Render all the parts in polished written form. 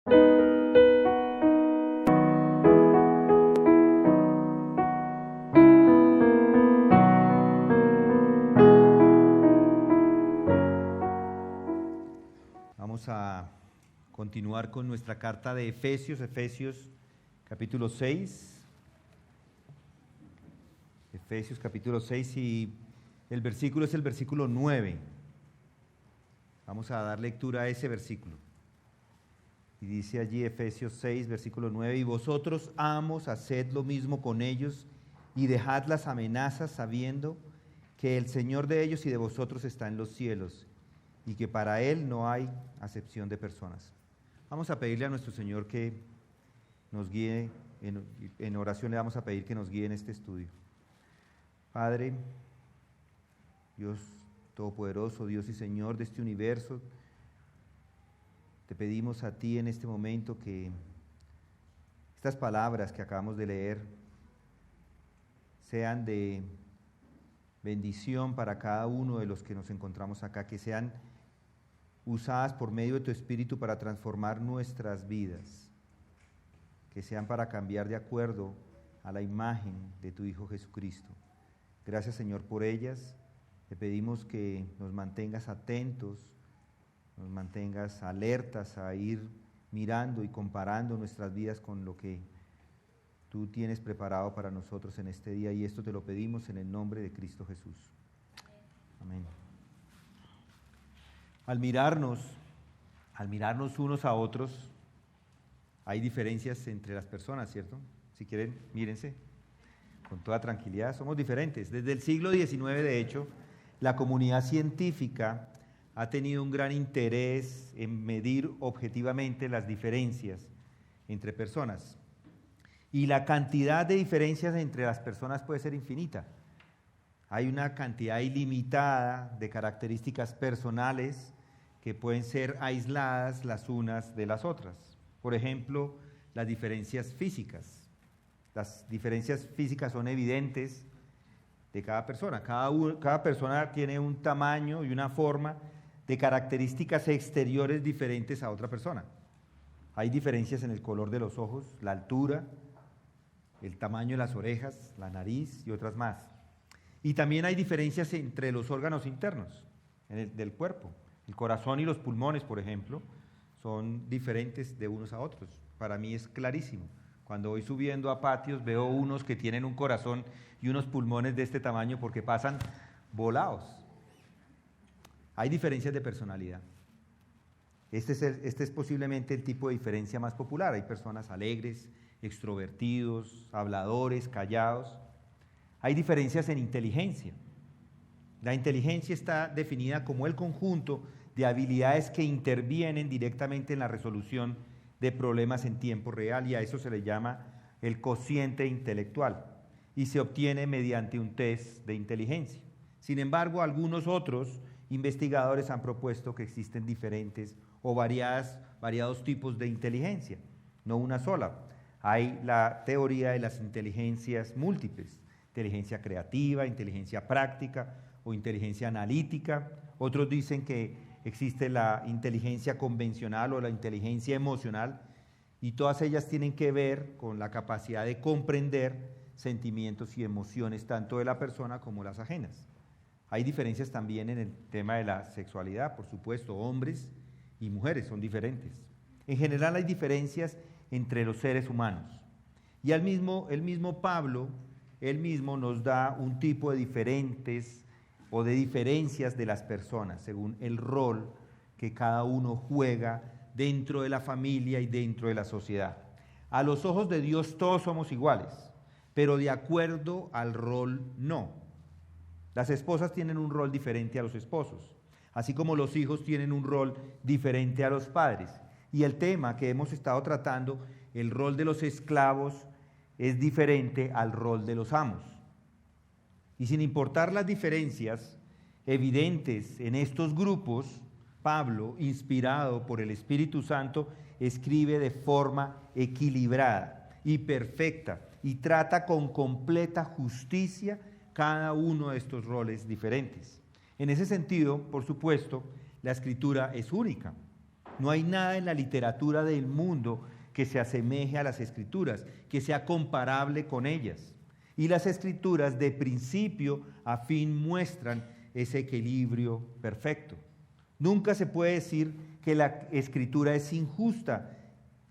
Vamos a continuar con nuestra carta de Efesios capítulo 6. Efesios capítulo 6 y el versículo es el versículo 9. Vamos a dar lectura a ese versículo. Y dice allí Efesios 6, versículo 9, y vosotros, amos, haced lo mismo con ellos y dejad las amenazas sabiendo que el Señor de ellos y de vosotros está en los cielos y que para Él no hay acepción de personas. Vamos a pedirle a nuestro Señor que nos guíe, en oración le vamos a pedir que nos guíe en este estudio. Padre, Dios Todopoderoso, Dios y Señor de este universo, te pedimos a ti en este momento que estas palabras que acabamos de leer sean de bendición para cada uno de los que nos encontramos acá, que sean usadas por medio de tu Espíritu para transformar nuestras vidas, que sean para cambiar de acuerdo a la imagen de tu Hijo Jesucristo. Gracias, Señor, por ellas. Te pedimos que nos mantengas atentos, nos mantengas alertas a ir mirando y comparando nuestras vidas con lo que tú tienes preparado para nosotros en este día, y esto te lo pedimos en el nombre de Cristo Jesús. Amén. Al mirarnos unos a otros, hay diferencias entre las personas, ¿cierto? Si quieren, mírense con toda tranquilidad, somos diferentes. Desde el siglo XIX, de hecho, la comunidad científica ha tenido un gran interés en medir objetivamente las diferencias entre personas. Y la cantidad de diferencias entre las personas puede ser infinita. Hay una cantidad ilimitada de características personales que pueden ser aisladas las unas de las otras. Por ejemplo, las diferencias físicas. Las diferencias físicas son evidentes de cada persona. Cada persona tiene un tamaño y una forma de características exteriores diferentes a otra persona. Hay diferencias en el color de los ojos, la altura, el tamaño de las orejas, la nariz y otras más. Y también hay diferencias entre los órganos internos del cuerpo. El corazón y los pulmones, por ejemplo, son diferentes de unos a otros. Para mí es clarísimo. Cuando voy subiendo a patios veo unos que tienen un corazón y unos pulmones de este tamaño porque pasan volados. Hay diferencias de personalidad. Este es posiblemente el tipo de diferencia más popular. Hay personas alegres, extrovertidos, habladores, callados. Hay diferencias en inteligencia. La inteligencia está definida como el conjunto de habilidades que intervienen directamente en la resolución de problemas en tiempo real, y a eso se le llama el cociente intelectual, y se obtiene mediante un test de inteligencia. Sin embargo, algunos otros investigadores han propuesto que existen diferentes o variados tipos de inteligencia, no una sola. Hay la teoría de las inteligencias múltiples, inteligencia creativa, inteligencia práctica o inteligencia analítica. Otros dicen que existe la inteligencia convencional o la inteligencia emocional, y todas ellas tienen que ver con la capacidad de comprender sentimientos y emociones tanto de la persona como las ajenas. Hay diferencias también en el tema de la sexualidad, por supuesto, hombres y mujeres son diferentes. En general hay diferencias entre los seres humanos. Y el mismo Pablo, él mismo nos da un tipo de diferentes o de diferencias de las personas, según el rol que cada uno juega dentro de la familia y dentro de la sociedad. A los ojos de Dios todos somos iguales, pero de acuerdo al rol no. Las esposas tienen un rol diferente a los esposos, así como los hijos tienen un rol diferente a los padres. Y el tema que hemos estado tratando, el rol de los esclavos, es diferente al rol de los amos. Y sin importar las diferencias evidentes en estos grupos, Pablo, inspirado por el Espíritu Santo, escribe de forma equilibrada y perfecta y trata con completa justicia cada uno de estos roles diferentes. En ese sentido, por supuesto, la Escritura es única. No hay nada en la literatura del mundo que se asemeje a las Escrituras, que sea comparable con ellas. Y las Escrituras de principio a fin muestran ese equilibrio perfecto. Nunca se puede decir que la Escritura es injusta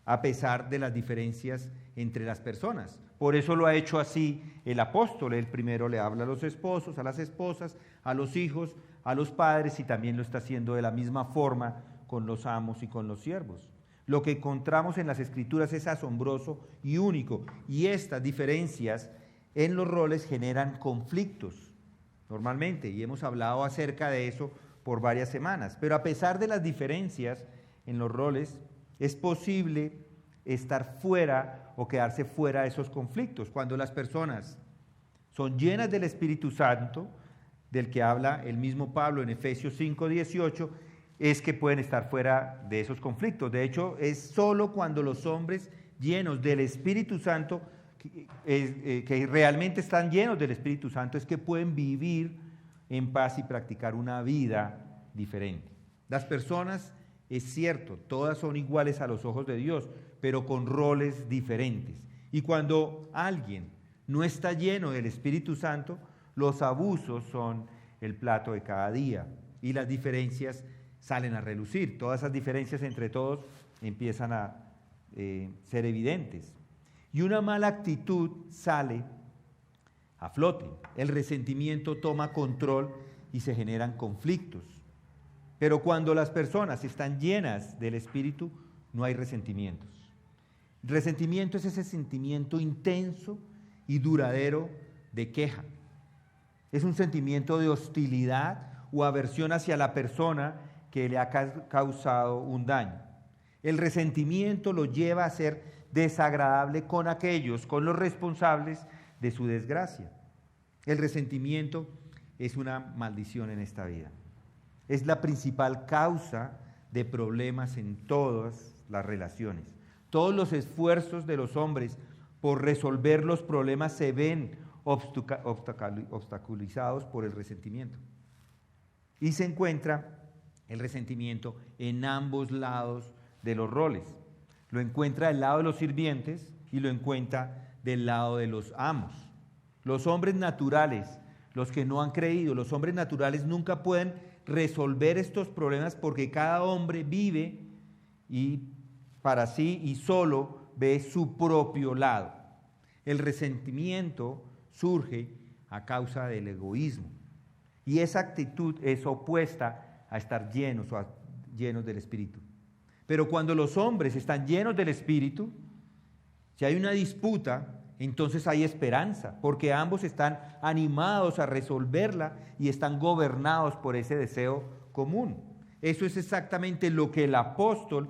a pesar de las diferencias entre las personas. Por eso lo ha hecho así el apóstol. Él primero le habla a los esposos, a las esposas, a los hijos, a los padres, y también lo está haciendo de la misma forma con los amos y con los siervos. Lo que encontramos en las Escrituras es asombroso y único, y estas diferencias en los roles generan conflictos normalmente, y hemos hablado acerca de eso por varias semanas. Pero a pesar de las diferencias en los roles, es posible estar fuera o quedarse fuera de esos conflictos. Cuando las personas son llenas del Espíritu Santo, del que habla el mismo Pablo en Efesios 5:18, es que pueden estar fuera de esos conflictos. De hecho, es solo cuando los hombres llenos del Espíritu Santo, que realmente están llenos del Espíritu Santo, es que pueden vivir en paz y practicar una vida diferente. Las personas, es cierto, todas son iguales a los ojos de Dios, pero con roles diferentes. Y cuando alguien no está lleno del Espíritu Santo, los abusos son el plato de cada día y las diferencias salen a relucir. Todas esas diferencias entre todos empiezan a ser evidentes. Y una mala actitud sale a flote. El resentimiento toma control y se generan conflictos. Pero cuando las personas están llenas del Espíritu, no hay resentimientos. Resentimiento es ese sentimiento intenso y duradero de queja. Es un sentimiento de hostilidad o aversión hacia la persona que le ha causado un daño. El resentimiento lo lleva a ser desagradable con aquellos, con los responsables de su desgracia. El resentimiento es una maldición en esta vida. Es la principal causa de problemas en todas las relaciones. Todos los esfuerzos de los hombres por resolver los problemas se ven obstaculizados por el resentimiento. Y se encuentra el resentimiento en ambos lados de los roles. Lo encuentra del lado de los sirvientes y lo encuentra del lado de los amos. Los hombres naturales, los que no han creído, los hombres naturales nunca pueden resolver estos problemas porque cada hombre vive y para sí y solo ve su propio lado. El resentimiento surge a causa del egoísmo y esa actitud es opuesta a estar llenos del Espíritu. Pero cuando los hombres están llenos del Espíritu, si hay una disputa, entonces hay esperanza, porque ambos están animados a resolverla y están gobernados por ese deseo común. Eso es exactamente lo que el apóstol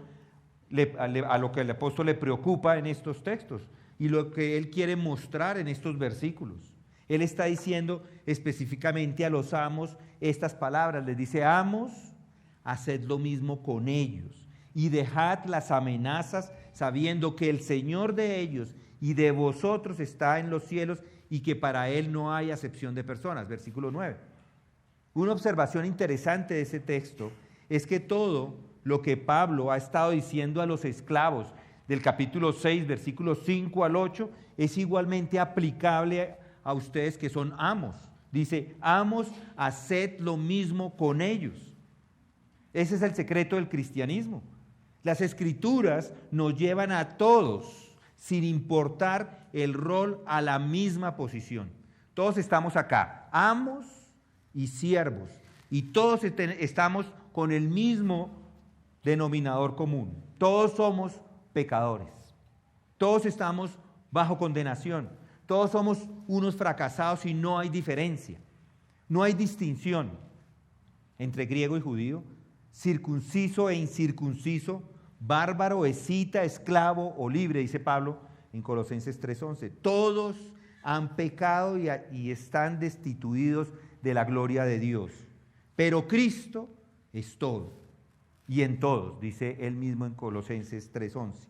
le preocupa en estos textos y lo que él quiere mostrar en estos versículos. Él está diciendo específicamente a los amos estas palabras, les dice: amos, haced lo mismo con ellos y dejad las amenazas, sabiendo que el Señor de ellos y de vosotros está en los cielos y que para Él no hay acepción de personas. Versículo 9. Una observación interesante de ese texto es que todo lo que Pablo ha estado diciendo a los esclavos del capítulo 6, versículos 5 al 8, es igualmente aplicable a ustedes que son amos. Dice: amos, haced lo mismo con ellos. Ese es el secreto del cristianismo. Las Escrituras nos llevan a todos, sin importar el rol, a la misma posición. Todos estamos acá, amos y siervos, y todos estamos con el mismo denominador común. Todos somos pecadores. Todos estamos bajo condenación. Todos somos unos fracasados y no hay diferencia. No hay distinción entre griego y judío, circunciso e incircunciso, bárbaro, escita, esclavo o libre, dice Pablo en Colosenses 3:11. Todos han pecado y están destituidos de la gloria de Dios. Pero Cristo es todo y en todos, dice él mismo en Colosenses 3:11.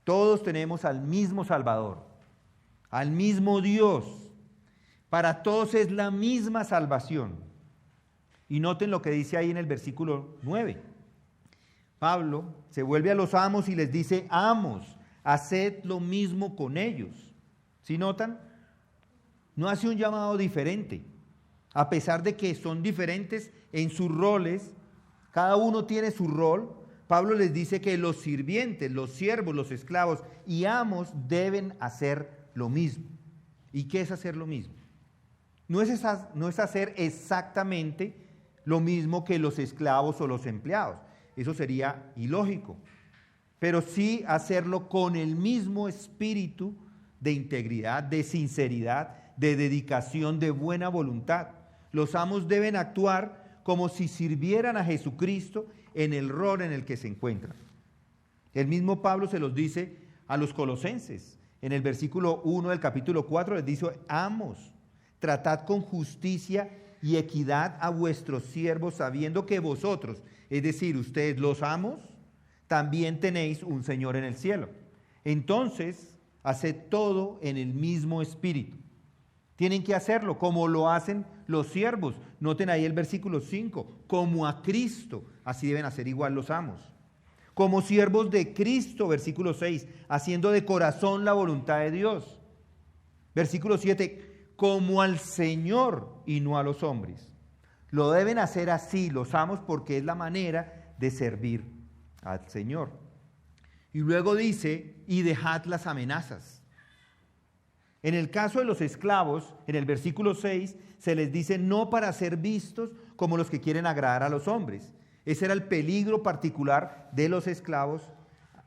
Todos tenemos al mismo Salvador, al mismo Dios. Para todos es la misma salvación. Y noten lo que dice ahí en el versículo 9. Pablo se vuelve a los amos y les dice: amos, haced lo mismo con ellos. ¿Sí notan? No hace un llamado diferente. A pesar de que son diferentes en sus roles, cada uno tiene su rol, Pablo les dice que los sirvientes, los siervos, los esclavos y amos deben hacer lo mismo. ¿Y qué es hacer lo mismo? No es hacer exactamente lo mismo que los esclavos o los empleados. Eso sería ilógico. Pero sí hacerlo con el mismo espíritu de integridad, de sinceridad, de dedicación, de buena voluntad. Los amos deben actuar como si sirvieran a Jesucristo en el rol en el que se encuentran. El mismo Pablo se los dice a los colosenses. En el versículo 1 del capítulo 4 les dice: amos, tratad con justicia y equidad a vuestros siervos, sabiendo que vosotros, es decir, ustedes los amos, también tenéis un Señor en el cielo. Entonces, haced todo en el mismo espíritu. Tienen que hacerlo como lo hacen los siervos. Noten ahí el versículo 5, como a Cristo, así deben hacer igual los amos. Como siervos de Cristo, versículo 6, haciendo de corazón la voluntad de Dios. Versículo 7, como al Señor y no a los hombres. Lo deben hacer así los amos porque es la manera de servir al Señor. Y luego dice: y dejad las amenazas. En el caso de los esclavos, en el versículo 6, se les dice: no para ser vistos como los que quieren agradar a los hombres. Ese era el peligro particular de los esclavos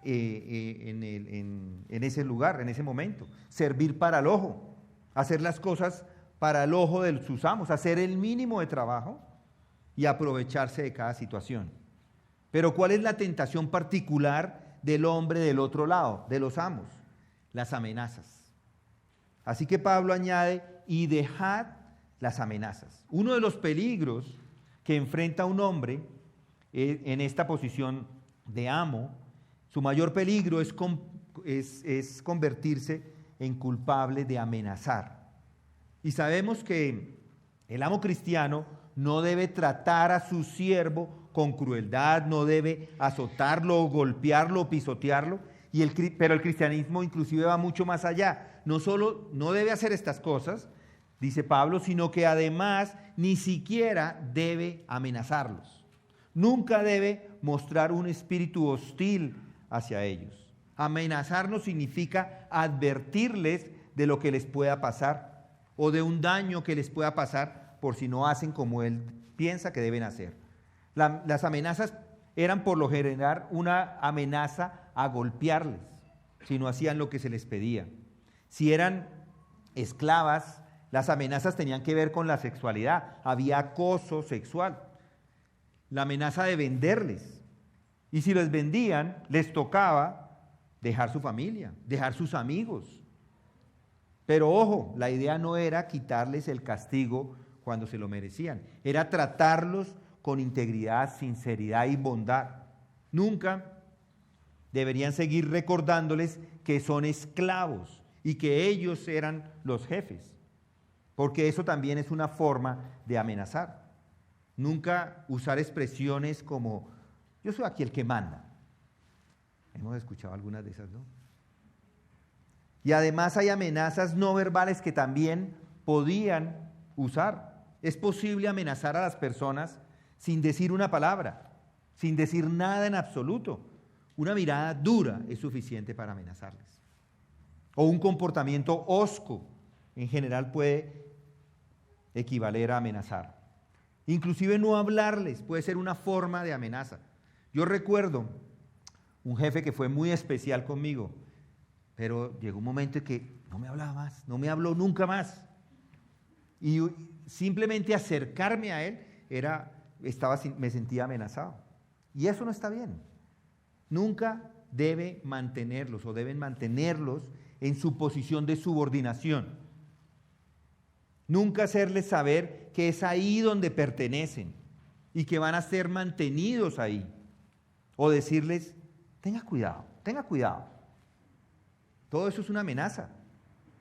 en ese lugar, en ese momento. Servir para el ojo, hacer las cosas para el ojo de sus amos, hacer el mínimo de trabajo y aprovecharse de cada situación. Pero ¿cuál es la tentación particular del hombre del otro lado, de los amos? Las amenazas. Así que Pablo añade: y dejad las amenazas. Uno de los peligros que enfrenta un hombre en esta posición de amo, su mayor peligro es convertirse en culpable de amenazar. Y sabemos que el amo cristiano no debe tratar a su siervo con crueldad, no debe azotarlo, golpearlo, pisotearlo, pero el cristianismo inclusive va mucho más allá. No solo no debe hacer estas cosas, dice Pablo, sino que además ni siquiera debe amenazarlos. Nunca debe mostrar un espíritu hostil hacia ellos. Amenazar no significa advertirles de lo que les pueda pasar o de un daño que les pueda pasar por si no hacen como él piensa que deben hacer. Las amenazas eran por lo general una amenaza a golpearles si no hacían lo que se les pedía. Si eran esclavas, las amenazas tenían que ver con la sexualidad, había acoso sexual. La amenaza de venderles. Y si les vendían, les tocaba dejar su familia, dejar sus amigos. Pero ojo, la idea no era quitarles el castigo cuando se lo merecían, era tratarlos con integridad, sinceridad y bondad. Nunca deberían seguir recordándoles que son esclavos y que ellos eran los jefes, porque eso también es una forma de amenazar. Nunca usar expresiones como: yo soy aquí el que manda. Hemos escuchado algunas de esas, ¿no? Y además hay amenazas no verbales que también podían usar. Es posible amenazar a las personas sin decir una palabra, sin decir nada en absoluto. Una mirada dura es suficiente para amenazarles. O un comportamiento hosco en general puede equivaler a amenazar. Inclusive no hablarles puede ser una forma de amenaza. Yo recuerdo un jefe que fue muy especial conmigo, pero llegó un momento en que no me hablaba más, no me habló nunca más. Y simplemente acercarme a él me sentía amenazado. Y eso no está bien. Nunca deben mantenerlos en su posición de subordinación. Nunca hacerles saber que es ahí donde pertenecen y que van a ser mantenidos ahí. O decirles: tenga cuidado, tenga cuidado. Todo eso es una amenaza.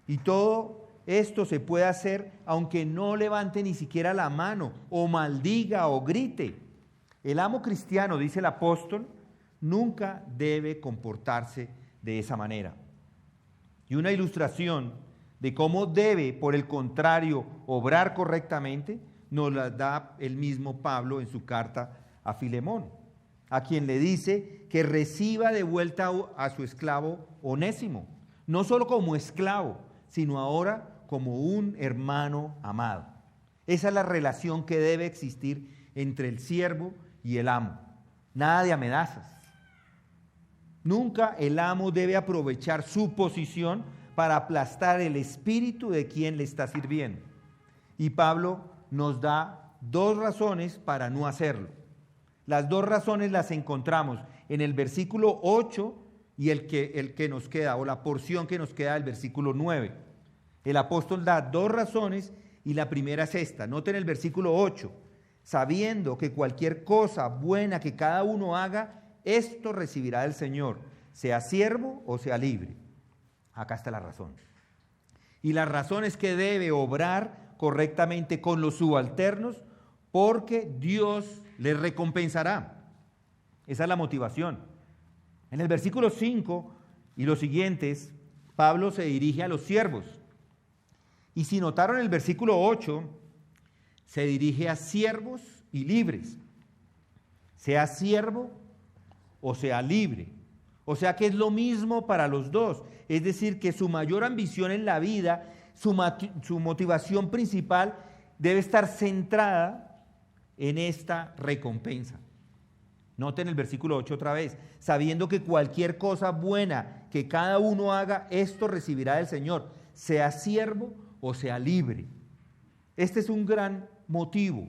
Y todo esto se puede hacer aunque no levante ni siquiera la mano, o maldiga o grite. El amo cristiano, dice el apóstol, nunca debe comportarse de esa manera. Y una ilustración de cómo debe, por el contrario, obrar correctamente, nos la da el mismo Pablo en su carta a Filemón, a quien le dice que reciba de vuelta a su esclavo Onésimo, no solo como esclavo, sino ahora como un hermano amado. Esa es la relación que debe existir entre el siervo y el amo. Nada de amenazas. Nunca el amo debe aprovechar su posición para aplastar el espíritu de quien le está sirviendo. Y Pablo nos da dos razones para no hacerlo. Las dos razones las encontramos en el versículo 8 y el que nos queda, o la porción que nos queda del versículo 9. El apóstol da dos razones y la primera es esta. Noten el versículo 8. Sabiendo que cualquier cosa buena que cada uno haga, esto recibirá del Señor, sea siervo o sea libre. Acá está la razón. Y la razón es que debe obrar correctamente con los subalternos porque Dios les recompensará. Esa es la motivación. En el versículo 5 y los siguientes, Pablo se dirige a los siervos. Y si notaron el versículo 8, se dirige a siervos y libres. Sea siervo o sea libre. O sea que es lo mismo para los dos. Es decir, que su mayor ambición en la vida, su motivación principal debe estar centrada en esta recompensa. Noten el versículo 8 otra vez. Sabiendo que cualquier cosa buena que cada uno haga, esto recibirá del Señor, sea siervo o sea libre. Este es un gran motivo,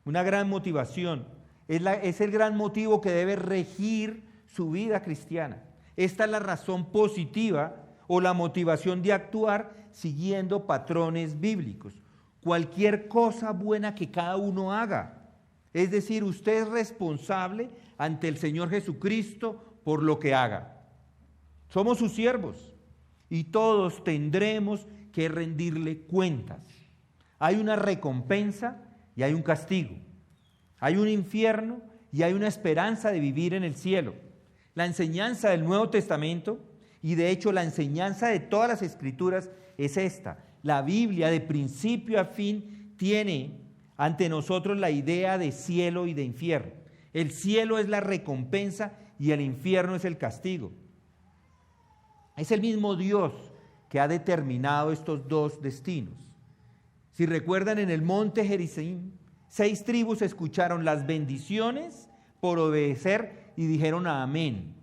una gran motivación. Es el gran motivo que debe regir su vida cristiana. Esta es la razón positiva o la motivación de actuar siguiendo patrones bíblicos. Cualquier cosa buena que cada uno haga. Es decir, usted es responsable ante el Señor Jesucristo por lo que haga. Somos sus siervos y todos tendremos que rendirle cuentas. Hay una recompensa y hay un castigo. Hay un infierno y hay una esperanza de vivir en el cielo. La enseñanza del Nuevo Testamento, y de hecho la enseñanza de todas las Escrituras, es esta. La Biblia, de principio a fin, tiene ante nosotros la idea de cielo y de infierno. El cielo es la recompensa y el infierno es el castigo. Es el mismo Dios que ha determinado estos dos destinos. Si recuerdan, en el monte Gerizim, 6 tribus escucharon las bendiciones por obedecer y dijeron amén.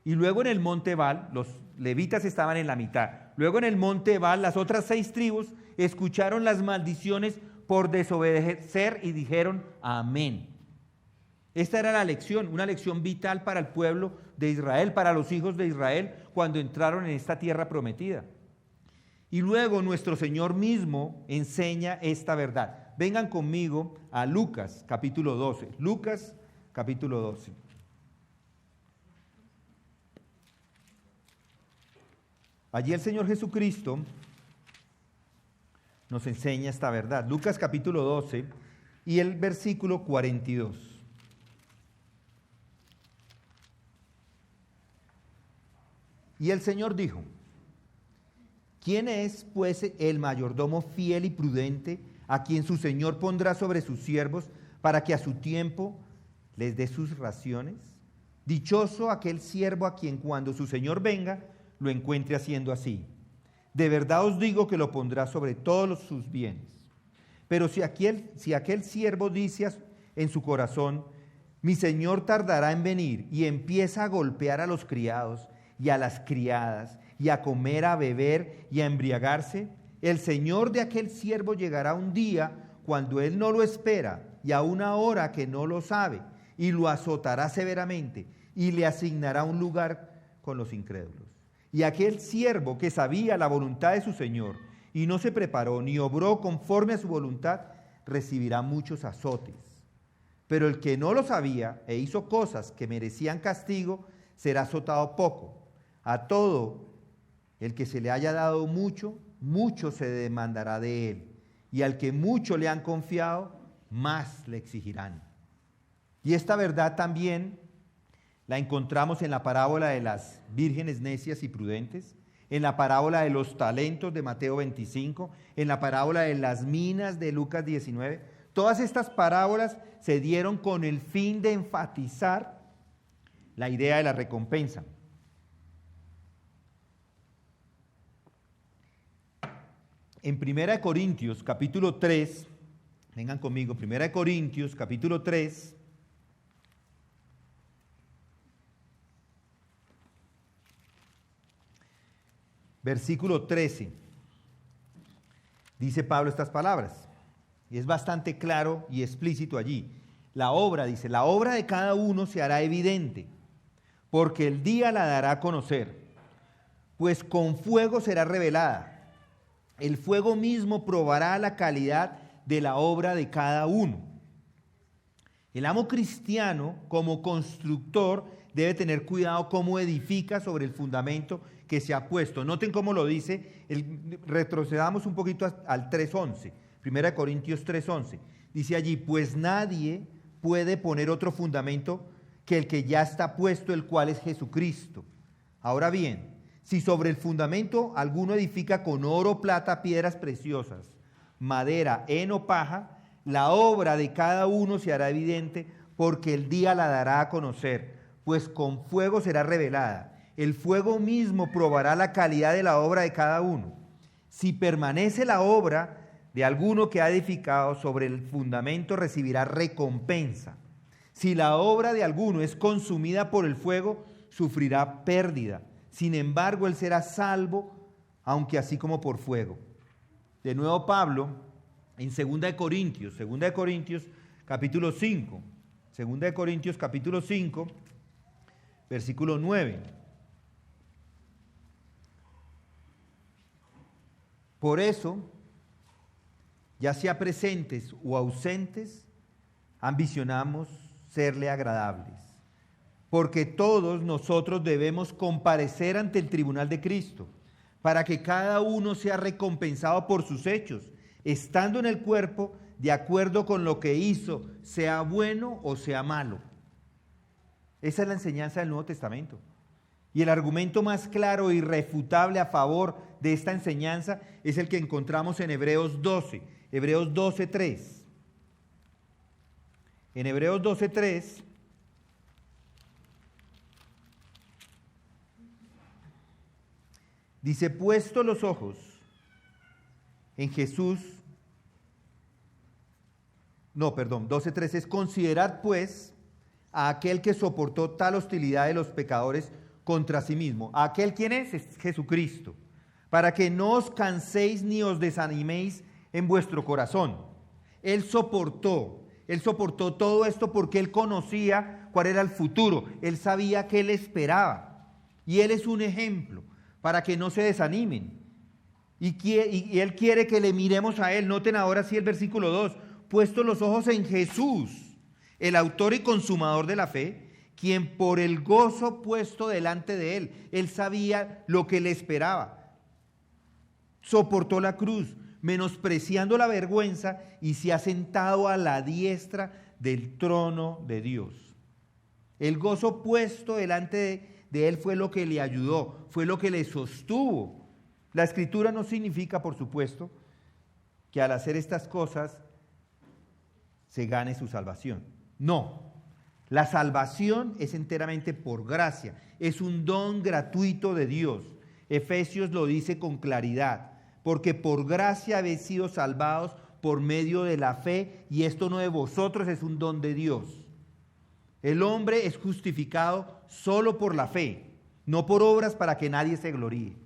Y luego en el monte Ebal, los levitas estaban en la mitad. Luego en el monte Ebal, las otras 6 tribus escucharon las maldiciones por desobedecer y dijeron amén. Esta era la lección, una lección vital para el pueblo de Israel, para los hijos de Israel, cuando entraron en esta tierra prometida. Y luego nuestro Señor mismo enseña esta verdad. Vengan conmigo a Lucas capítulo 12. Lucas capítulo 12. Allí el Señor Jesucristo nos enseña esta verdad. Lucas capítulo 12 y el versículo 42. Y el Señor dijo: ¿quién es, pues, el mayordomo fiel y prudente a quien su Señor pondrá sobre sus siervos para que a su tiempo les dé sus raciones? Dichoso aquel siervo a quien cuando su Señor venga lo encuentre haciendo así. De verdad os digo que lo pondrá sobre todos sus bienes. Pero si aquel siervo dice en su corazón: mi Señor tardará en venir, y empieza a golpear a los criados y a las criadas, y a comer, a beber y a embriagarse, el Señor de aquel siervo llegará un día cuando él no lo espera y a una hora que no lo sabe, y lo azotará severamente y le asignará un lugar con los incrédulos. Y aquel siervo que sabía la voluntad de su Señor y no se preparó ni obró conforme a su voluntad, recibirá muchos azotes. Pero el que no lo sabía e hizo cosas que merecían castigo, será azotado poco. A todo el que se le haya dado mucho, mucho se demandará de él. Y al que mucho le han confiado, más le exigirán. Y esta verdad también La encontramos en la parábola de las vírgenes necias y prudentes, en la parábola de los talentos de Mateo 25, en la parábola de las minas de Lucas 19. Todas estas parábolas se dieron con el fin de enfatizar la idea de la recompensa. En 1 Corintios capítulo 3, vengan conmigo, 1 Corintios capítulo 3, versículo 13, dice Pablo estas palabras, y es bastante claro y explícito allí. La obra, dice, la obra de cada uno se hará evidente, porque el día la dará a conocer, pues con fuego será revelada. El fuego mismo probará la calidad de la obra de cada uno. El amo cristiano, como constructor, debe tener cuidado cómo edifica sobre el fundamento que se ha puesto. Noten cómo lo dice, retrocedamos un poquito al 3.11, 1 Corintios 3.11. Dice allí, pues nadie puede poner otro fundamento que el que ya está puesto, el cual es Jesucristo. Ahora bien, si sobre el fundamento alguno edifica con oro, plata, piedras preciosas, madera, heno, paja, la obra de cada uno se hará evidente, porque el día la dará a conocer, pues con fuego será revelada. El fuego mismo probará la calidad de la obra de cada uno. Si permanece la obra de alguno que ha edificado sobre el fundamento, recibirá recompensa. Si la obra de alguno es consumida por el fuego, sufrirá pérdida. Sin embargo, él será salvo, aunque así como por fuego. De nuevo Pablo, en 2 Corintios capítulo 5, 2 Corintios capítulo 5, versículo 9. Por eso, ya sea presentes o ausentes, ambicionamos serle agradables. Porque todos nosotros debemos comparecer ante el tribunal de Cristo, para que cada uno sea recompensado por sus hechos, estando en el cuerpo de acuerdo con lo que hizo, sea bueno o sea malo. Esa es la enseñanza del Nuevo Testamento. Y el argumento más claro e irrefutable a favor de esta enseñanza es el que encontramos en Hebreos 12, Hebreos 12:3. En Hebreos 12:3 dice, puesto los ojos en Jesús, 12:3 es, considerad pues a aquel que soportó tal hostilidad de los pecadores contra sí mismo. ¿A aquel quién es? Es Jesucristo. Para que no os canséis ni os desaniméis en vuestro corazón. Él soportó todo esto porque él conocía cuál era el futuro. Él sabía qué le esperaba. Y él es un ejemplo para que no se desanimen. Y él quiere que le miremos a él. Noten ahora sí el versículo 2. Puesto los ojos en Jesús, el autor y consumador de la fe, quien por el gozo puesto delante de él sabía lo que le esperaba. Soportó la cruz, menospreciando la vergüenza, y se ha sentado a la diestra del trono de Dios. El gozo puesto delante de él fue lo que le ayudó, fue lo que le sostuvo. La Escritura no significa, por supuesto, que al hacer estas cosas se gane su salvación. No. La salvación es enteramente por gracia, es un don gratuito de Dios. Efesios lo dice con claridad, porque por gracia habéis sido salvados por medio de la fe, y esto no de vosotros, es un don de Dios. El hombre es justificado solo por la fe, no por obras para que nadie se gloríe.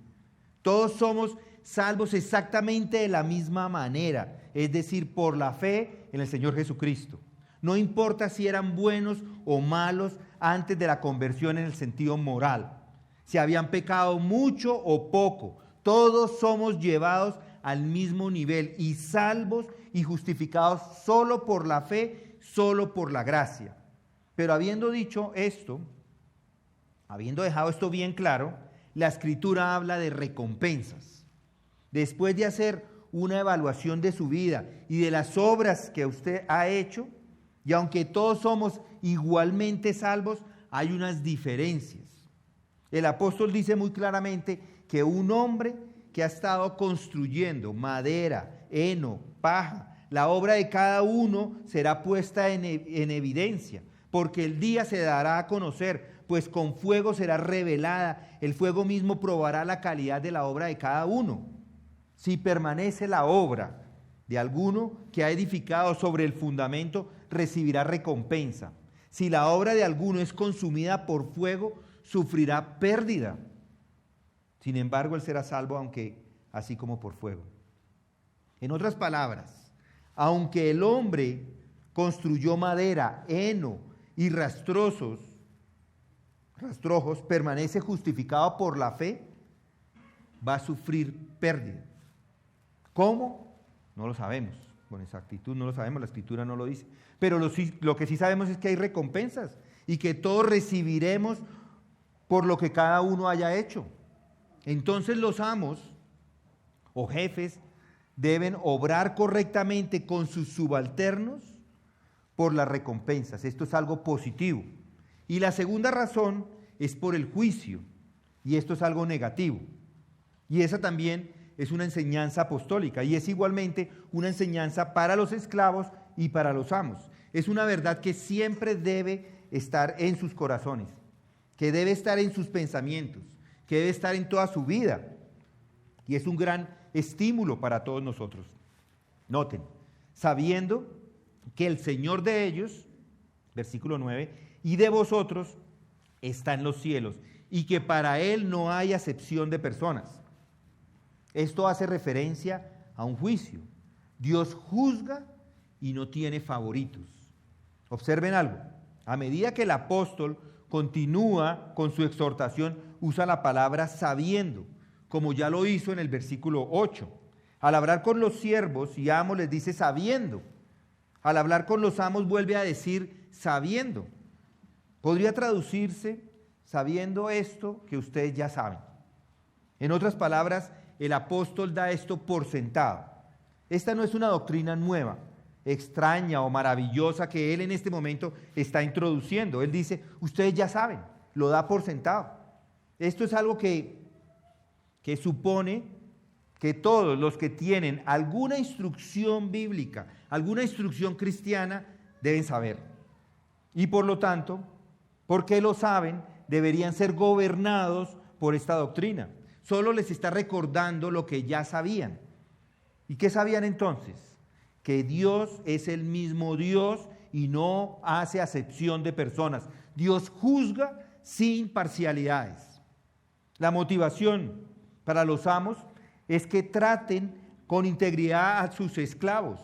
Todos somos salvos exactamente de la misma manera, es decir, por la fe en el Señor Jesucristo. No importa si eran buenos o malos antes de la conversión en el sentido moral, si habían pecado mucho o poco, todos somos llevados al mismo nivel y salvos y justificados solo por la fe, solo por la gracia. Pero habiendo dicho esto, habiendo dejado esto bien claro, la Escritura habla de recompensas. Después de hacer una evaluación de su vida y de las obras que usted ha hecho, y aunque todos somos igualmente salvos, hay unas diferencias. El apóstol dice muy claramente que un hombre que ha estado construyendo madera, heno, paja, la obra de cada uno será puesta en evidencia, porque el día se dará a conocer, pues con fuego será revelada, el fuego mismo probará la calidad de la obra de cada uno. Si permanece la obra de alguno que ha edificado sobre el fundamento, recibirá recompensa. Si la obra de alguno es consumida por fuego, sufrirá pérdida. Sin embargo, él será salvo, aunque así como por fuego. En otras palabras, aunque el hombre construyó madera, heno y rastrojos, permanece justificado por la fe, va a sufrir pérdida. ¿Cómo? No lo sabemos. Con exactitud no lo sabemos, la Escritura no lo dice. Pero lo que sí sabemos es que hay recompensas y que todos recibiremos por lo que cada uno haya hecho. Entonces los amos o jefes deben obrar correctamente con sus subalternos por las recompensas. Esto es algo positivo. Y la segunda razón es por el juicio, y esto es algo negativo. Y esa también es una enseñanza apostólica, y es igualmente una enseñanza para los esclavos y para los amos. Es una verdad que siempre debe estar en sus corazones, que debe estar en sus pensamientos, que debe estar en toda su vida. Y es un gran estímulo para todos nosotros. Noten, sabiendo que el Señor de ellos, versículo 9, y de vosotros está en los cielos, y que para Él no hay acepción de personas. Esto hace referencia a un juicio. Dios juzga y no tiene favoritos. Observen algo. A medida que el apóstol continúa con su exhortación, usa la palabra sabiendo, como ya lo hizo en el versículo 8. Al hablar con los siervos y amos les dice sabiendo. Al hablar con los amos vuelve a decir sabiendo. Podría traducirse sabiendo esto que ustedes ya saben. En otras palabras, el apóstol da esto por sentado. Esta no es una doctrina nueva, extraña o maravillosa que él en este momento está introduciendo. Él dice, ustedes ya saben, lo da por sentado. Esto es algo que supone que todos los que tienen alguna instrucción bíblica, alguna instrucción cristiana, deben saber. Y por lo tanto, porque lo saben, deberían ser gobernados por esta doctrina. Solo les está recordando lo que ya sabían. ¿Y qué sabían entonces? Que Dios es el mismo Dios y no hace acepción de personas. Dios juzga sin parcialidades. La motivación para los amos es que traten con integridad a sus esclavos,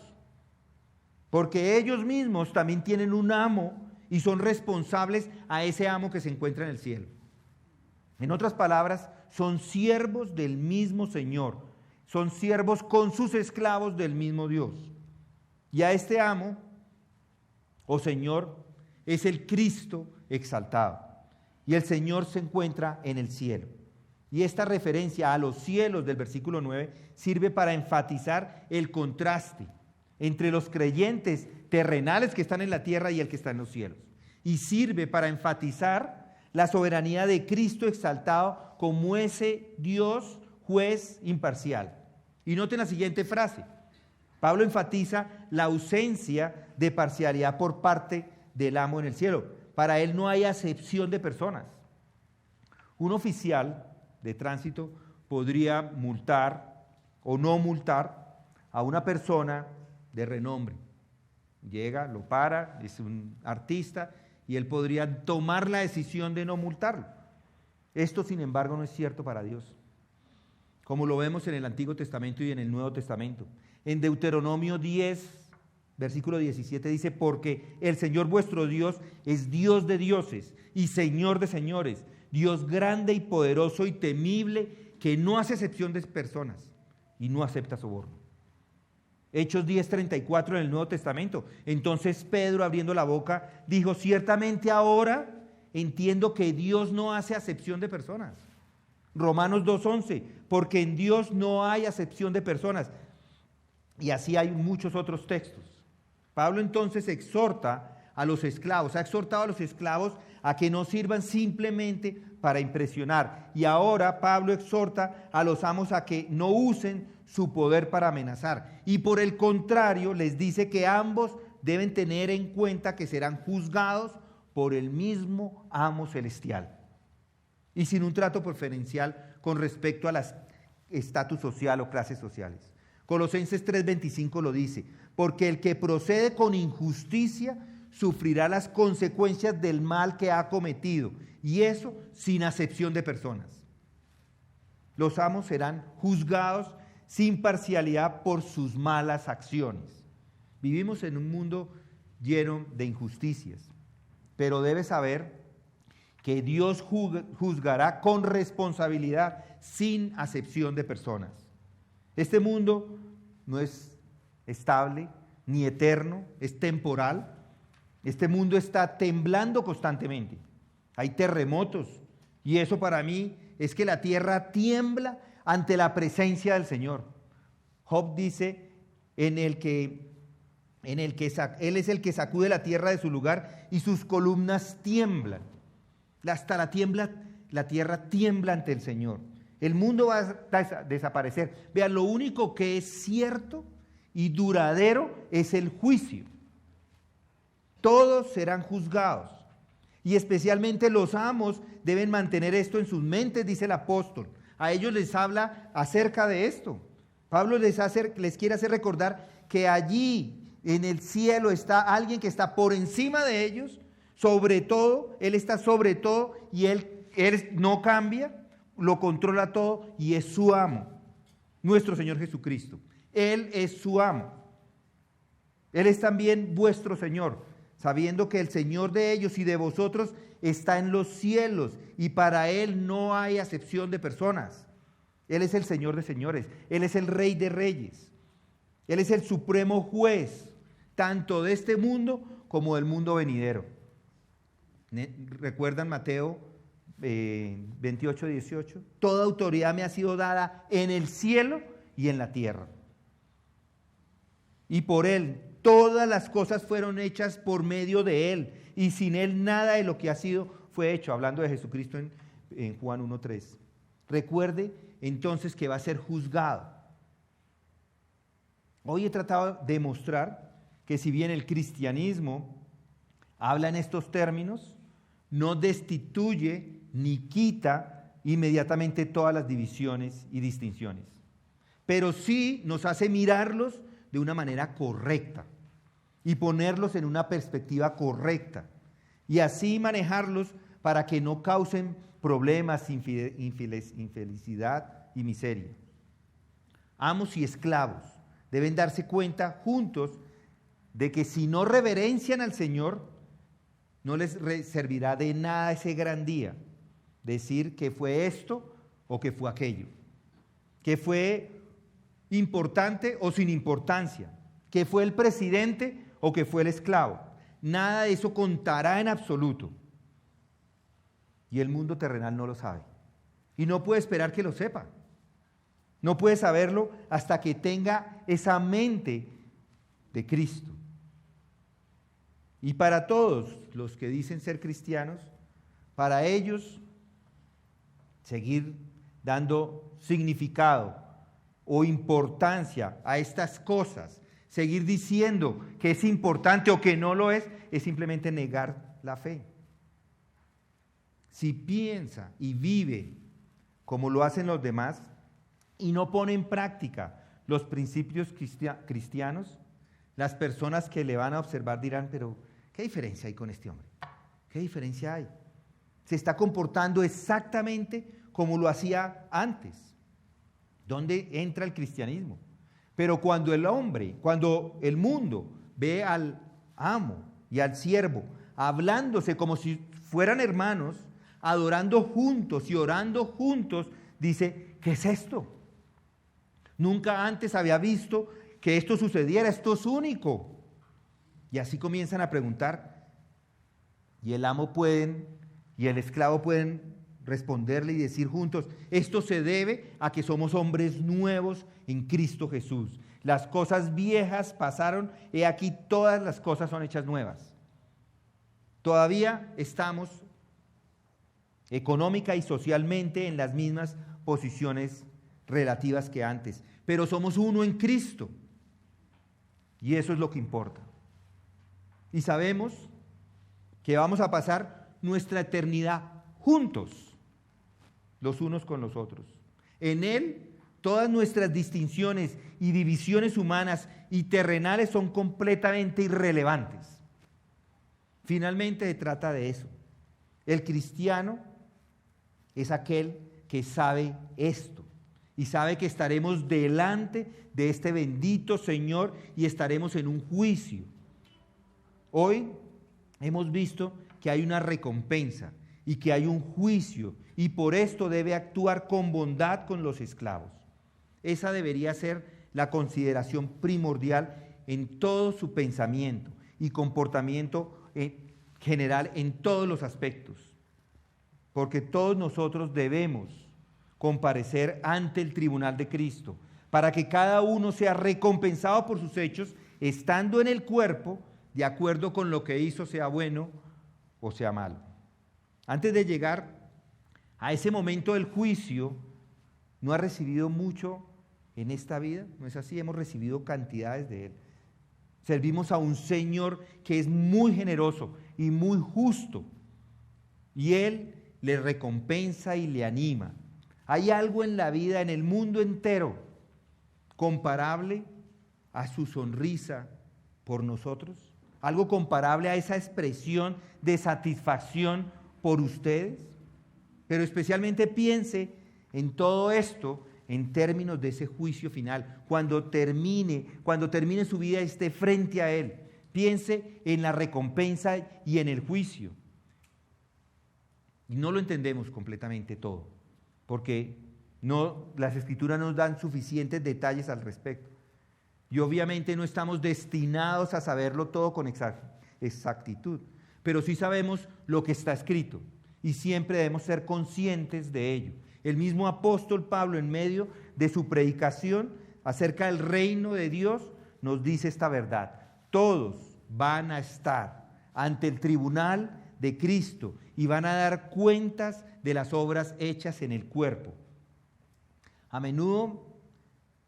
porque ellos mismos también tienen un amo y son responsables a ese amo que se encuentra en el cielo. En otras palabras, son siervos del mismo Señor, son siervos con sus esclavos del mismo Dios. Y a este amo o Señor es el Cristo exaltado. Y el Señor se encuentra en el cielo. Y esta referencia a los cielos del versículo 9 sirve para enfatizar el contraste entre los creyentes terrenales que están en la tierra y el que está en los cielos. Y sirve para enfatizar la soberanía de Cristo exaltado como ese Dios juez imparcial. Y noten la siguiente frase. Pablo enfatiza la ausencia de parcialidad por parte del amo en el cielo. Para él no hay acepción de personas. Un oficial de tránsito podría multar o no multar a una persona de renombre. Llega, lo para, es un artista y él podría tomar la decisión de no multarlo. Esto, sin embargo, no es cierto para Dios, como lo vemos en el Antiguo Testamento y en el Nuevo Testamento. En Deuteronomio 10, versículo 17 dice, porque el Señor vuestro Dios es Dios de dioses y Señor de señores, Dios grande y poderoso y temible, que no hace excepción de personas y no acepta soborno. Hechos 10:34 en el Nuevo Testamento. Entonces Pedro, abriendo la boca, dijo, ciertamente ahora entiendo que Dios no hace acepción de personas. Romanos 2:11, porque en Dios no hay acepción de personas. Y así hay muchos otros textos. Pablo entonces exhorta a los esclavos, ha exhortado a los esclavos a que no sirvan simplemente para impresionar. Y ahora Pablo exhorta a los amos a que no usen su poder para amenazar. Y por el contrario, les dice que ambos deben tener en cuenta que serán juzgados por el mismo amo celestial y sin un trato preferencial con respecto a las estatus social o clases sociales. Colosenses 3:25 lo dice, porque el que procede con injusticia sufrirá las consecuencias del mal que ha cometido, y eso sin acepción de personas. Los amos serán juzgados sin parcialidad por sus malas acciones. Vivimos en un mundo lleno de injusticias, pero debes saber que Dios juzgará con responsabilidad sin acepción de personas. Este mundo no es estable ni eterno, es temporal. Este mundo está temblando constantemente. Hay terremotos y eso para mí es que la tierra tiembla ante la presencia del Señor. Job dice Él es el que sacude la tierra de su lugar y sus columnas tiemblan. Hasta la tierra tiembla ante el Señor. El mundo va a desaparecer. Vean, lo único que es cierto y duradero es el juicio. Todos serán juzgados. Y especialmente los amos deben mantener esto en sus mentes, dice el apóstol. A ellos les habla acerca de esto. Pablo les quiere hacer recordar que allí en el cielo está alguien que está por encima de ellos, sobre todo, Él está sobre todo y Él no cambia, lo controla todo y es su amo, nuestro Señor Jesucristo. Él es su amo. Él es también vuestro Señor, sabiendo que el Señor de ellos y de vosotros está en los cielos y para Él no hay acepción de personas. Él es el Señor de señores, Él es el Rey de reyes, Él es el supremo juez, tanto de este mundo como del mundo venidero. ¿Recuerdan Mateo 28:18? Toda autoridad me ha sido dada en el cielo y en la tierra. Y por Él todas las cosas fueron hechas por medio de Él, y sin Él nada de lo que ha sido fue hecho, hablando de Jesucristo en Juan 1:3. Recuerde entonces que va a ser juzgado. Hoy he tratado de mostrar que si bien el cristianismo habla en estos términos, no destituye ni quita inmediatamente todas las divisiones y distinciones, pero sí nos hace mirarlos de una manera correcta y ponerlos en una perspectiva correcta y así manejarlos para que no causen problemas, infelicidad y miseria. Amos y esclavos deben darse cuenta juntos de que si no reverencian al Señor, no les servirá de nada ese gran día decir que fue esto o que fue aquello, que fue importante o sin importancia, que fue el presidente o que fue el esclavo. Nada de eso contará en absoluto. Y el mundo terrenal no lo sabe. Y no puede esperar que lo sepa. No puede saberlo hasta que tenga esa mente de Cristo. Y para todos los que dicen ser cristianos, para ellos seguir dando significado o importancia a estas cosas, seguir diciendo que es importante o que no lo es simplemente negar la fe. Si piensa y vive como lo hacen los demás y no pone en práctica los principios cristianos, las personas que le van a observar dirán, pero ¿qué diferencia hay con este hombre? ¿Qué diferencia hay? Se está comportando exactamente como lo hacía antes. ¿Dónde entra el cristianismo? Pero cuando cuando el mundo ve al amo y al siervo hablándose como si fueran hermanos, adorando juntos y orando juntos, dice, ¿qué es esto? Nunca antes había visto que esto sucediera, esto es único. Y así comienzan a preguntar, y el amo y el esclavo pueden responderle y decir juntos, esto se debe a que somos hombres nuevos en Cristo Jesús. Las cosas viejas pasaron, he aquí todas las cosas son hechas nuevas. Todavía estamos económica y socialmente en las mismas posiciones relativas que antes, pero somos uno en Cristo. Y eso es lo que importa. Y sabemos que vamos a pasar nuestra eternidad juntos, los unos con los otros. En Él, todas nuestras distinciones y divisiones humanas y terrenales son completamente irrelevantes. Finalmente se trata de eso. El cristiano es aquel que sabe esto y sabe que estaremos delante de este bendito Señor y estaremos en un juicio. Hoy hemos visto que hay una recompensa y que hay un juicio, y por esto debe actuar con bondad con los esclavos. Esa debería ser la consideración primordial en todo su pensamiento y comportamiento general en todos los aspectos, porque todos nosotros debemos comparecer ante el tribunal de Cristo, para que cada uno sea recompensado por sus hechos, estando en el cuerpo, de acuerdo con lo que hizo, sea bueno o sea malo. Antes de llegar a ese momento del juicio, ¿no ha recibido mucho en esta vida? ¿No es así? Hemos recibido cantidades de Él. Servimos a un Señor que es muy generoso y muy justo, y Él le recompensa y le anima. ¿Hay algo en la vida, en el mundo entero, comparable a su sonrisa por nosotros? ¿Algo comparable a esa expresión de satisfacción por ustedes? Pero especialmente piense en todo esto en términos de ese juicio final. Cuando termine su vida, esté frente a Él. Piense en la recompensa y en el juicio. Y no lo entendemos completamente todo, porque las Escrituras nos dan suficientes detalles al respecto. Y obviamente no estamos destinados a saberlo todo con exactitud, pero sí sabemos lo que está escrito y siempre debemos ser conscientes de ello. El mismo apóstol Pablo, en medio de su predicación acerca del reino de Dios, nos dice esta verdad: todos van a estar ante el tribunal de Cristo y van a dar cuentas de las obras hechas en el cuerpo. A menudo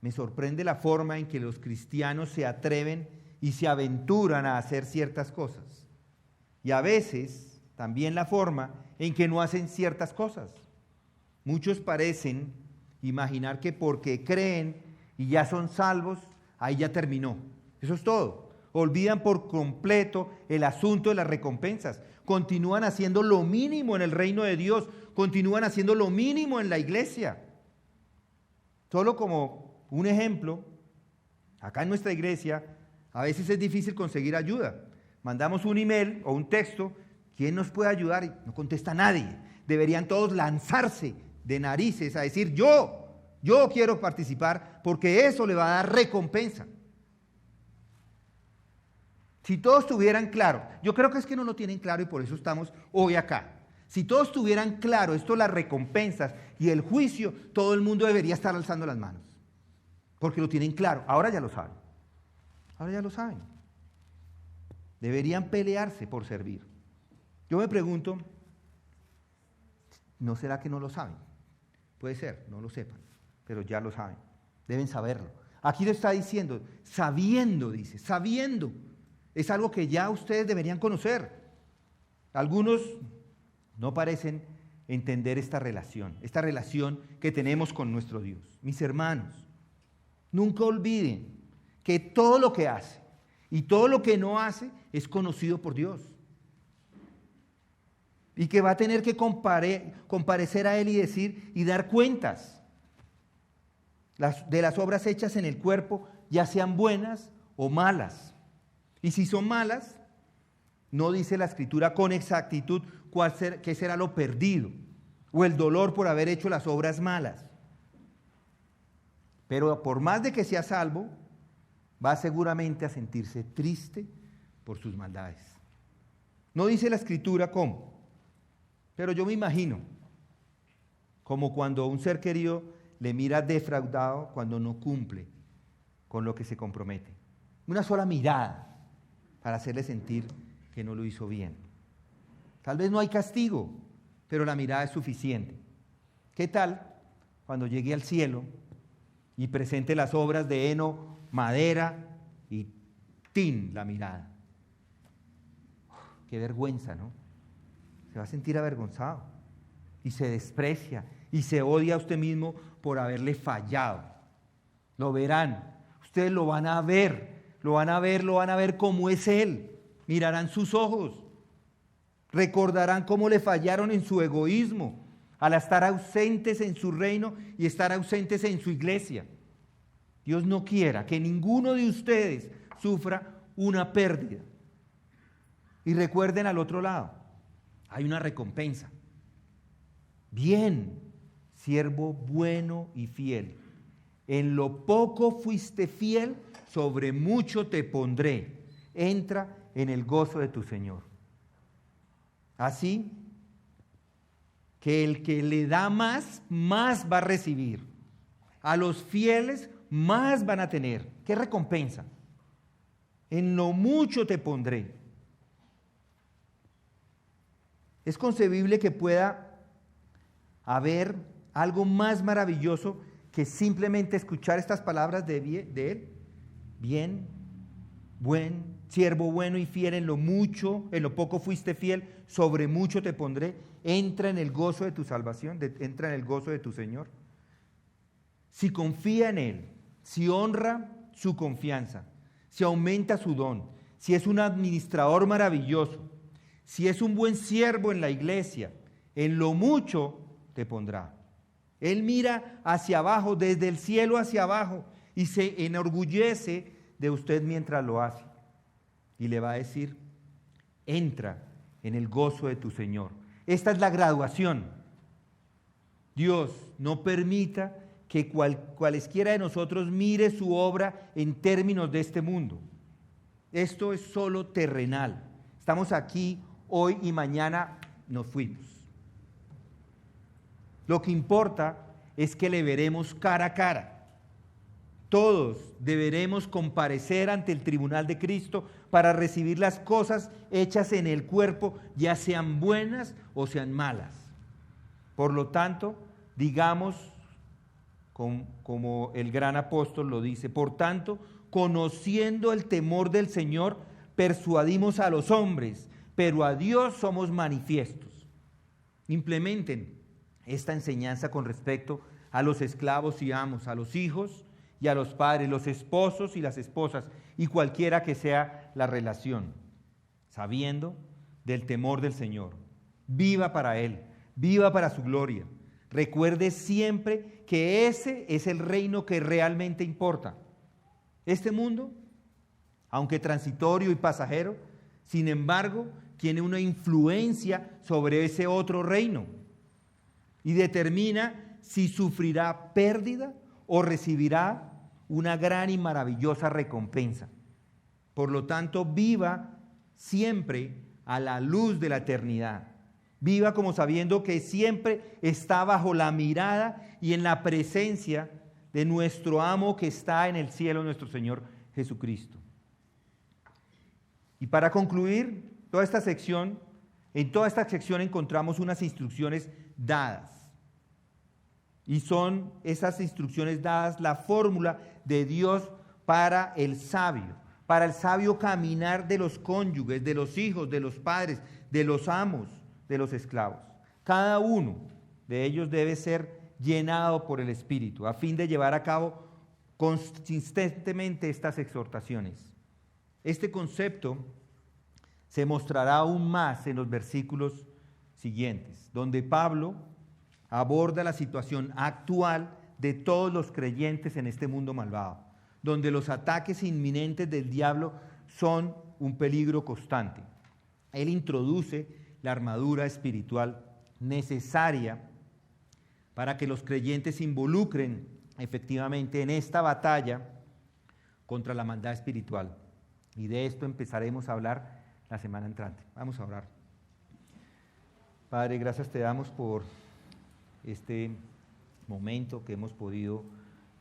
me sorprende la forma en que los cristianos se atreven y se aventuran a hacer ciertas cosas, y a veces también la forma en que no hacen ciertas cosas. Muchos parecen imaginar que porque creen y ya son salvos, ahí ya terminó. Eso es todo. Olvidan por completo el asunto de las recompensas. Continúan haciendo lo mínimo en el reino de Dios, continúan haciendo lo mínimo en la iglesia. Solo como un ejemplo, acá en nuestra iglesia a veces es difícil conseguir ayuda. Mandamos un email o un texto, ¿quién nos puede ayudar? Y no contesta nadie. Deberían todos lanzarse de narices a decir, yo quiero participar, porque eso le va a dar recompensa. Si todos tuvieran claro, yo creo que es que no lo tienen claro y por eso estamos hoy acá. Si todos tuvieran claro esto, las recompensas y el juicio, todo el mundo debería estar alzando las manos, porque lo tienen claro. Ahora ya lo saben. Ahora ya lo saben. Deberían pelearse por servir. Yo me pregunto, ¿no será que no lo saben? Puede ser, no lo sepan, pero ya lo saben. Deben saberlo. Aquí lo está diciendo, sabiendo, dice, sabiendo. Es algo que ya ustedes deberían conocer. Algunos no parecen entender esta relación que tenemos con nuestro Dios. Mis hermanos, nunca olviden que todo lo que hace y todo lo que no hace es conocido por Dios. Y que va a tener que comparecer a Él y decir y dar cuentas de las obras hechas en el cuerpo, ya sean buenas o malas. Y si son malas, no dice la Escritura con exactitud qué será lo perdido o el dolor por haber hecho las obras malas. Pero por más de que sea salvo, va seguramente a sentirse triste por sus maldades. No dice la Escritura cómo, pero yo me imagino como cuando un ser querido le mira defraudado cuando no cumple con lo que se compromete. Una sola mirada para hacerle sentir que no lo hizo bien. Tal vez no hay castigo, pero la mirada es suficiente. ¿Qué tal cuando llegue al cielo y presente las obras de heno, madera y tin la mirada? Qué vergüenza, ¿no? Se va a sentir avergonzado y se desprecia y se odia a usted mismo por haberle fallado. Lo verán, ustedes lo van a ver, lo van a ver como es Él. Mirarán sus ojos, recordarán cómo le fallaron en su egoísmo, al estar ausentes en su reino y estar ausentes en su iglesia. Dios no quiera que ninguno de ustedes sufra una pérdida. Y recuerden al otro lado, hay una recompensa. Bien, siervo bueno y fiel. En lo poco fuiste fiel, sobre mucho te pondré. Entra en el gozo de tu Señor. Así que el que le da más, más va a recibir. A los fieles, más van a tener. ¿Qué recompensa? En lo mucho te pondré. Es concebible que pueda haber algo más maravilloso que simplemente escuchar estas palabras de Él. Bien, buen, siervo bueno y fiel, en lo mucho, en lo poco fuiste fiel, sobre mucho te pondré. Entra en el gozo de tu salvación, entra en el gozo de tu Señor. Si confía en Él, si honra su confianza, si aumenta su don, si es un administrador maravilloso, si es un buen siervo en la iglesia, en lo mucho te pondrá. Él mira hacia abajo, desde el cielo hacia abajo, y se enorgullece de usted mientras lo hace. Y le va a decir, entra en el gozo de tu Señor. Esta es la graduación. Dios no permita que cualesquiera de nosotros mire su obra en términos de este mundo. Esto es solo terrenal. Estamos aquí hoy y mañana nos fuimos. Lo que importa es que le veremos cara a cara. Todos deberemos comparecer ante el tribunal de Cristo para recibir las cosas hechas en el cuerpo, ya sean buenas o sean malas. Por lo tanto, digamos, como el gran apóstol lo dice, por tanto, conociendo el temor del Señor, persuadimos a los hombres, pero a Dios somos manifiestos. Implementen esta enseñanza con respecto a los esclavos y amos, a los hijos y a los padres, los esposos y las esposas, y cualquiera que sea la relación, sabiendo del temor del Señor. Viva para Él, viva para su gloria. Recuerde siempre que ese es el reino que realmente importa. Este mundo, aunque transitorio y pasajero, sin embargo, tiene una influencia sobre ese otro reino y determina si sufrirá pérdida o recibirá una gran y maravillosa recompensa. Por lo tanto, viva siempre a la luz de la eternidad. Viva como sabiendo que siempre está bajo la mirada y en la presencia de nuestro amo que está en el cielo, nuestro Señor Jesucristo. Y para concluir toda esta sección, en toda esta sección encontramos unas instrucciones dadas. Y son esas instrucciones dadas la fórmula de Dios para el sabio caminar de los cónyuges, de los hijos, de los padres, de los amos, de los esclavos. Cada uno de ellos debe ser llenado por el Espíritu a fin de llevar a cabo consistentemente estas exhortaciones. Este concepto se mostrará aún más en los versículos siguientes, donde Pablo aborda la situación actual de todos los creyentes en este mundo malvado, donde los ataques inminentes del diablo son un peligro constante. Él introduce la armadura espiritual necesaria para que los creyentes se involucren efectivamente en esta batalla contra la maldad espiritual. Y de esto empezaremos a hablar la semana entrante. Vamos a orar. Padre, gracias te damos por este momento que hemos podido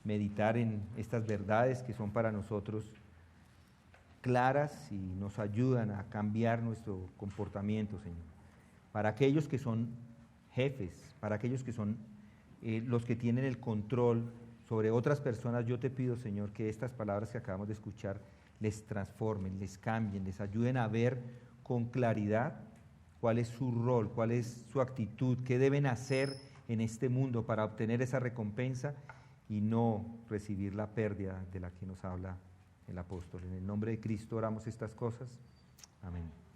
meditar en estas verdades que son para nosotros claras y nos ayudan a cambiar nuestro comportamiento, Señor. para aquellos que son jefes, para aquellos que son los que tienen el control sobre otras personas. Yo te pido, Señor, que estas palabras que acabamos de escuchar les transformen, les cambien, les ayuden a ver con claridad cuál es su rol, cuál es su actitud, qué deben hacer en este mundo para obtener esa recompensa y no recibir la pérdida de la que nos habla el apóstol. En el nombre de Cristo oramos estas cosas. Amén.